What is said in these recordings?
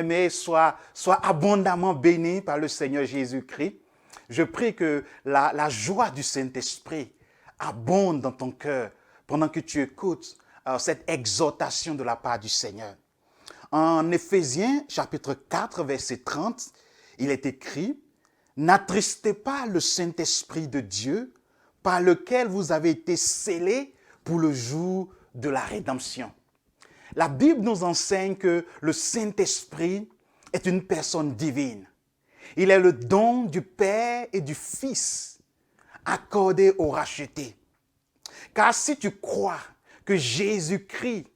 bien-aimé soit abondamment béni par le Seigneur Jésus-Christ. Je prie que la joie du Saint-Esprit abonde dans ton cœur pendant que tu écoutes cette exhortation de la part du Seigneur. En Éphésiens, chapitre 4, verset 30, il est écrit « N'attristez pas le Saint-Esprit de Dieu, par lequel vous avez été scellés pour le jour de la rédemption. » La Bible nous enseigne que le Saint-Esprit est une personne divine. Il est le don du Père et du Fils accordé aux rachetés. Car si tu crois que Jésus-Christ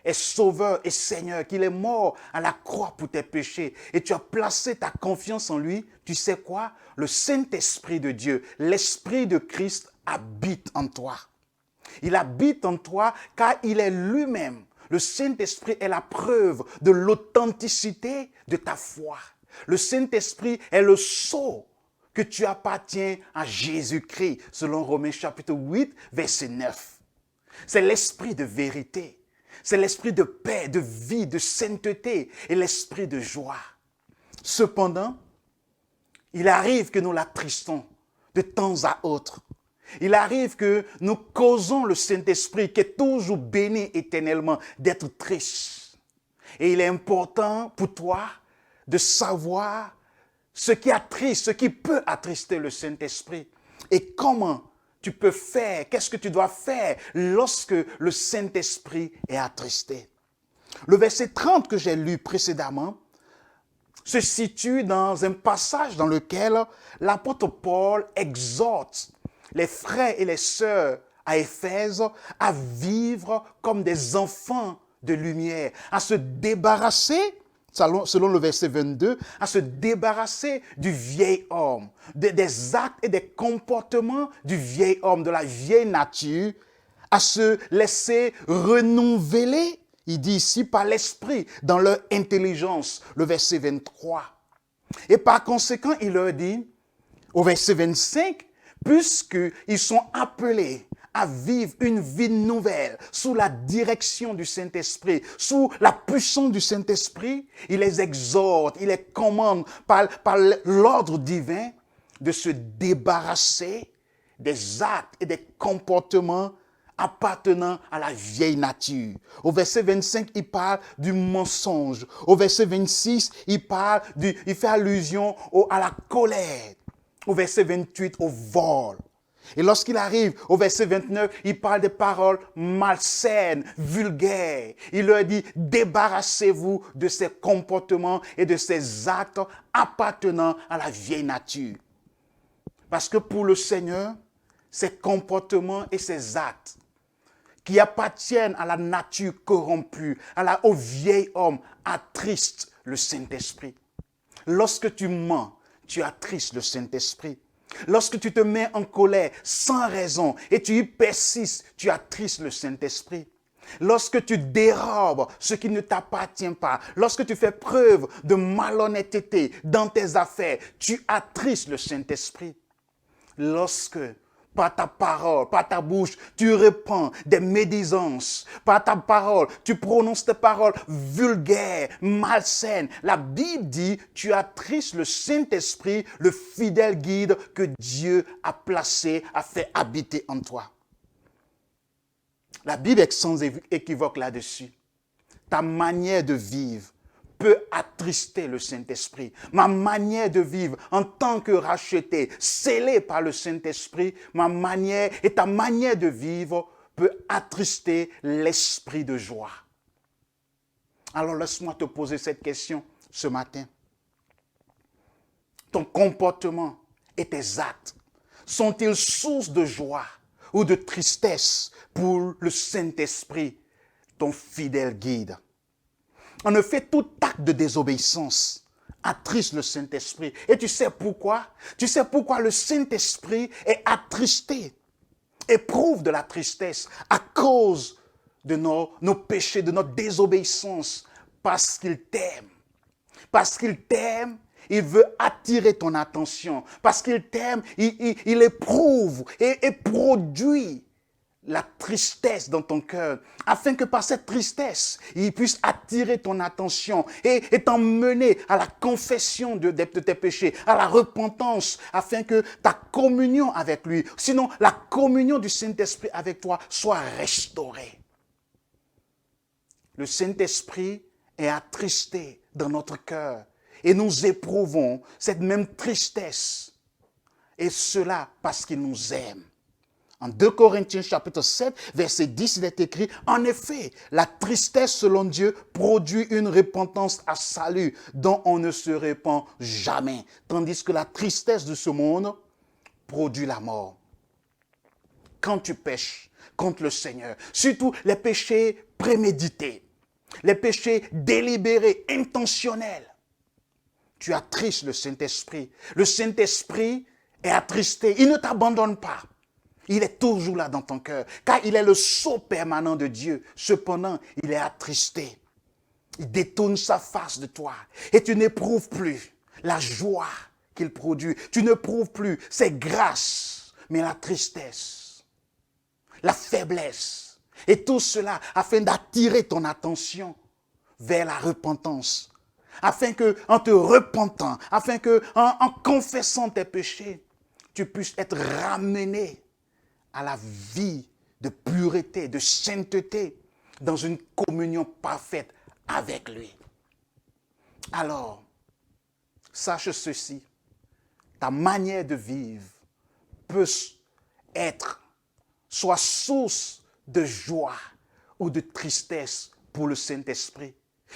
est Sauveur et Seigneur, qu'il est mort à la croix pour tes péchés et tu as placé ta confiance en lui, tu sais quoi? Le Saint-Esprit de Dieu, l'Esprit de Christ habite en toi. Il habite en toi car il est lui-même. Le Saint-Esprit est la preuve de l'authenticité de ta foi. Le Saint-Esprit est le sceau que tu appartiens à Jésus-Christ, selon Romains chapitre 8, verset 9. C'est l'esprit de vérité. C'est l'esprit de paix, de vie, de sainteté et l'esprit de joie. Cependant, il arrive que nous l'attristons de temps à autre. Il arrive que nous causons le Saint-Esprit, qui est toujours béni éternellement, d'être triste. Et il est important pour toi de savoir ce qui attriste, ce qui peut attrister le Saint-Esprit et comment tu peux faire, qu'est-ce que tu dois faire lorsque le Saint-Esprit est attristé. Le verset 30 que j'ai lu précédemment se situe dans un passage dans lequel l'apôtre Paul exhorte les frères et les sœurs à Éphèse à vivre comme des enfants de lumière, à se débarrasser, selon le verset 22, à se débarrasser du vieil homme, des actes et des comportements du vieil homme, de la vieille nature, à se laisser renouveler, il dit ici, par l'esprit, dans leur intelligence, le verset 23. Et par conséquent, il leur dit, au verset 25, puisqu'ils sont appelés à vivre une vie nouvelle sous la direction du Saint-Esprit, sous la puissance du Saint-Esprit, il les exhorte, il les commande par l'ordre divin de se débarrasser des actes et des comportements appartenant à la vieille nature. Au verset 25, il parle du mensonge. Au verset 26, il fait allusion à la colère. Au verset 28, au vol. Et lorsqu'il arrive au verset 29, il parle des paroles malsaines, vulgaires. Il leur dit, débarrassez-vous de ces comportements et de ces actes appartenant à la vieille nature. Parce que pour le Seigneur, ces comportements et ces actes qui appartiennent à la nature corrompue, au vieil homme, attristent le Saint-Esprit. Lorsque tu mens, tu attristes le Saint-Esprit. Lorsque tu te mets en colère sans raison et tu y persistes, tu attristes le Saint-Esprit. Lorsque tu dérobes ce qui ne t'appartient pas, lorsque tu fais preuve de malhonnêteté dans tes affaires, tu attristes le Saint-Esprit. Lorsque, par ta parole, par ta bouche, tu répands des médisances. Par ta parole, tu prononces des paroles vulgaires, malsaines. La Bible dit, tu attristes le Saint-Esprit, le fidèle guide que Dieu a placé, a fait habiter en toi. La Bible est sans équivoque là-dessus. Ta manière de vivre peut attrister le Saint-Esprit. Ma manière de vivre en tant que racheté, scellé par le Saint-Esprit, ma manière et ta manière de vivre peut attrister l'esprit de joie. Alors laisse-moi te poser cette question ce matin. Ton comportement et tes actes sont-ils source de joie ou de tristesse pour le Saint-Esprit, ton fidèle guide? En effet, tout acte de désobéissance attriste le Saint-Esprit. Et tu sais pourquoi? Tu sais pourquoi le Saint-Esprit est attristé, éprouve de la tristesse à cause de nos péchés, de notre désobéissance, parce qu'il t'aime. Parce qu'il t'aime, il veut attirer ton attention. Parce qu'il t'aime, il éprouve et produit la tristesse dans ton cœur, afin que par cette tristesse, il puisse attirer ton attention et t'emmener à la confession de tes péchés, à la repentance, afin que ta communion avec lui, sinon la communion du Saint-Esprit avec toi, soit restaurée. Le Saint-Esprit est attristé dans notre cœur et nous éprouvons cette même tristesse, et cela parce qu'il nous aime. En 2 Corinthiens chapitre 7, verset 10, il est écrit, « En effet, la tristesse selon Dieu produit une repentance à salut dont on ne se répand jamais, tandis que la tristesse de ce monde produit la mort. » Quand tu pêches contre le Seigneur, surtout les péchés prémédités, les péchés délibérés, intentionnels, tu attristes le Saint-Esprit. Le Saint-Esprit est attristé, il ne t'abandonne pas. Il est toujours là dans ton cœur, car il est le sceau permanent de Dieu. Cependant, il est attristé. Il détourne sa face de toi et tu n'éprouves plus la joie qu'il produit. Tu n'éprouves plus ses grâces, mais la tristesse, la faiblesse. Et tout cela afin d'attirer ton attention vers la repentance. Afin que, en te repentant, afin que, en confessant tes péchés, tu puisses être ramené à la vie de pureté, de sainteté, dans une communion parfaite avec lui. Alors, sache ceci, ta manière de vivre peut être soit source de joie ou de tristesse pour le Saint-Esprit.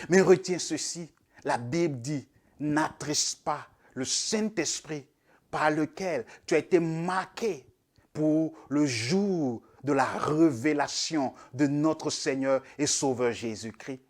Mais retiens ceci, la Bible dit, n'attriste pas le Saint-Esprit par lequel tu as été marqué pour le jour de la révélation de notre Seigneur et Sauveur Jésus-Christ.